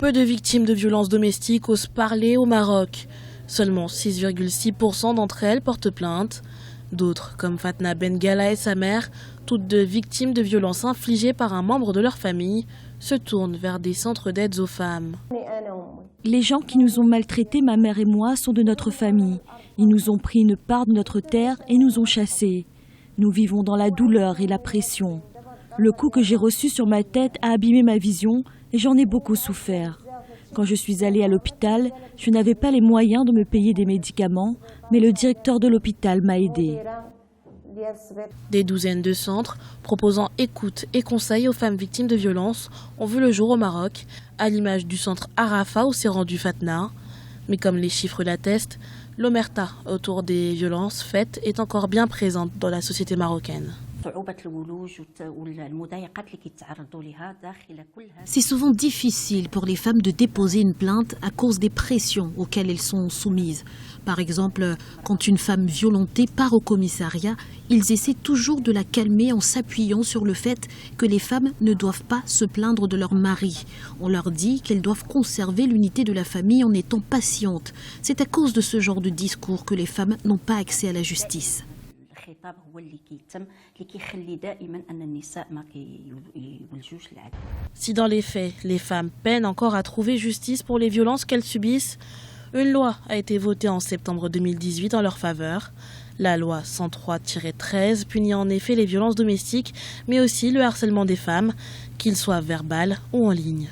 Peu de victimes de violences domestiques osent parler au Maroc. Seulement 6,6% d'entre elles portent plainte. D'autres, comme Fatna Bengala et sa mère, toutes deux victimes de violences infligées par un membre de leur famille, se tournent vers des centres d'aide aux femmes. Les gens qui nous ont maltraités, ma mère et moi, sont de notre famille. Ils nous ont pris une part de notre terre et nous ont chassés. Nous vivons dans la douleur et la pression. Le coup que j'ai reçu sur ma tête a abîmé ma vision et j'en ai beaucoup souffert. Quand je suis allée à l'hôpital, je n'avais pas les moyens de me payer des médicaments, mais le directeur de l'hôpital m'a aidée. Des douzaines de centres proposant écoute et conseils aux femmes victimes de violences ont vu le jour au Maroc, à l'image du centre Arafa où s'est rendue Fatna. Mais comme les chiffres l'attestent, l'omerta autour des violences faites est encore bien présente dans la société marocaine. C'est souvent difficile pour les femmes de déposer une plainte à cause des pressions auxquelles elles sont soumises. Par exemple, quand une femme violentée part au commissariat, ils essaient toujours de la calmer en s'appuyant sur le fait que les femmes ne doivent pas se plaindre de leur mari. On leur dit qu'elles doivent conserver l'unité de la famille en étant patientes. C'est à cause de ce genre de discours que les femmes n'ont pas accès à la justice. Si dans les faits, les femmes peinent encore à trouver justice pour les violences qu'elles subissent, une loi a été votée en septembre 2018 en leur faveur. La loi 103-13 punit en effet les violences domestiques, mais aussi le harcèlement des femmes, qu'il soit verbal ou en ligne.